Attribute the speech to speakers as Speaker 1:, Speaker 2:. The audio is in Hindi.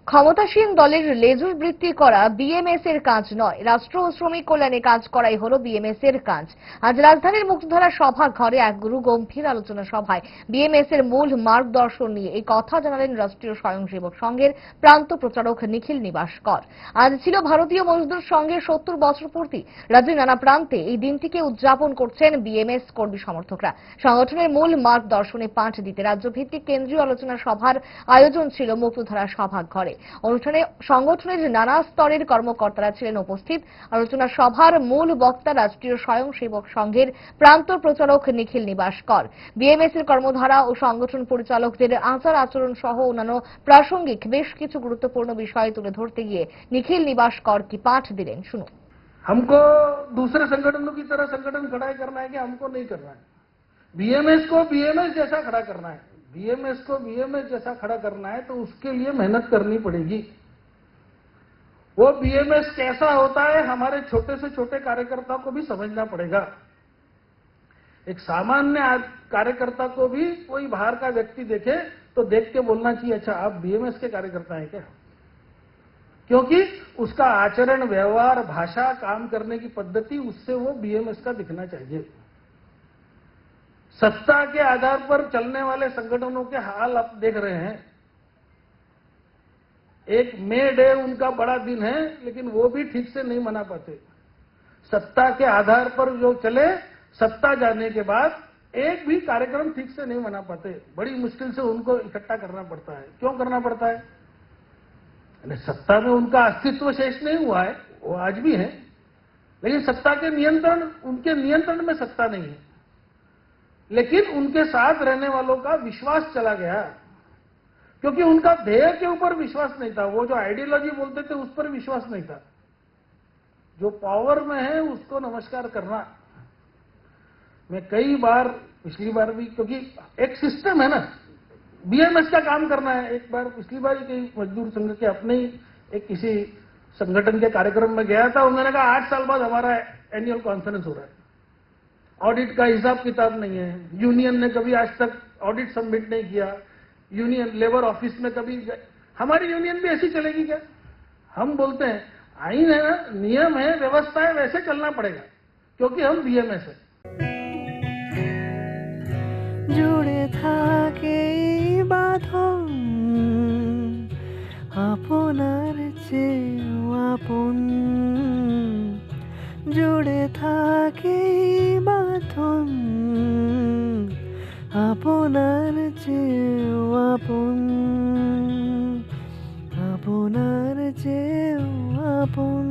Speaker 1: ক্ষমতাসীন দলের লেজুর বৃত্তি করা বিএমএস এর কাজ নয়, রাষ্ট্র ও শ্রমিক কল্যাণে কাজ করাই হলো বিএমএস এর কাজ। আজ রাজধানীর মুক্তধারা সভা ঘরে এক গুরু গম্ভীর আলোচনা সভায় বিএমএস এর মূল মার্গদর্শন নিয়ে এই কথা জানালেন রাষ্ট্রীয় স্বয়ংসেবক সংঘের প্রান্ত প্রচারক নিখিল নিবাসকর। আজ ছিল ভারতীয় মজদুর সংঘের 70 বছর পূর্তি। রাজ্যের নানা প্রান্তে এই দিনটিকে উদযাপন করছেন বিএমএস কর্মী সমর্থকরা। সংগঠনের মূল মার্গদর্শনে পাঠ দিতে রাজ্যভিত্তিক কেন্দ্রীয় আলোচনা সভার আয়োজন ছিল মুক্তধারা সভা ঘরে। অনুষ্ঠানে সংগঠনের নানা স্তরের কর্মকর্তারা ছিলেন উপস্থিত। আলোচনা সভার মূল বক্তা রাষ্ট্রীয় স্বয়ংসেবক সংঘের প্রান্ত প্রচারক নিখিল নিবাসকর। বিএমএস এর কর্মধারা ও সংগঠন পরিচালকদের আচার আচরণ সহ অন্যান্য প্রাসঙ্গিক বেশ কিছু গুরুত্বপূর্ণ বিষয় তুলে ধরতে গিয়ে নিখিল নিবাসকর কি পাঠ দিলেন, শুনুন।
Speaker 2: हमको दूसरे संगठनों की तरह संगठन खड़ा करना है कि हमको नहीं करना है। बीएमएस को बीएमएस जैसा खड़ा करना है। बीएमएस को बीएमएस जैसा खड़ा करना है तो उसके लिए मेहनत करनी पड़ेगी। वो बीएमएस कैसा होता है हमारे छोटे से छोटे कार्यकर्ता को भी समझना पड़ेगा। एक सामान्य कार्यकर्ता को भी कोई बाहर का व्यक्ति देखे तो देख के बोलना चाहिए, अच्छा आप बीएमएस के कार्यकर्ता हैं क्या? क्योंकि उसका आचरण, व्यवहार, भाषा, काम करने की पद्धति, उससे वो बीएमएस का दिखना चाहिए। सत्ता के आधार पर चलने वाले संगठनों के हाल आप देख रहे हैं। एक मे डे उनका बड़ा दिन है, लेकिन वो भी ठीक से नहीं मना पाते। सत्ता के आधार पर जो चले, सत्ता जाने के बाद एक भी कार्यक्रम ठीक से नहीं मना पाते। बड़ी मुश्किल से उनको इकट्ठा करना पड़ता है। क्यों करना पड़ता है? सत्ता में उनका अस्तित्व शेष नहीं हुआ है, वो आज भी है, लेकिन सत्ता के नियंत्रण, उनके नियंत्रण में सत्ता नहीं है। लेकिन उनके साथ रहने वालों का विश्वास चला गया, क्योंकि उनका ध्येय के ऊपर विश्वास नहीं था। वो जो आइडियोलॉजी बोलते थे उस पर विश्वास नहीं था। जो पावर में है उसको नमस्कार करना। मैं कई बार, पिछली बार भी, क्योंकि एक सिस्टम है ना, बीएमएस का काम करना है। एक बार पिछली बार ही मजदूर संघ के अपने ही एक किसी संगठन के कार्यक्रम में गया था। उन्होंने कहा 8 साल बाद हमारा एनुअल कॉन्फ्रेंस हो रहा है, ऑडिट का हिसाब किताब नहीं है, यूनियन ने कभी आज तक ऑडिट सबमिट नहीं किया, यूनियन लेबर ऑफिस में कभी, हमारी यूनियन भी ऐसी चलेगी क्या? हम बोलते हैं आईन है ना, नियम है, व्यवस्था है, वैसे चलना पड़ेगा, क्योंकि हम बीएमएस है।
Speaker 3: जुड़े থাকে বাঁধন আপনার চেয়েও আপন, জুড়ে থাকে বাঁধন আপনার চেয়েও আপন, আপনার চেয়েও আপন।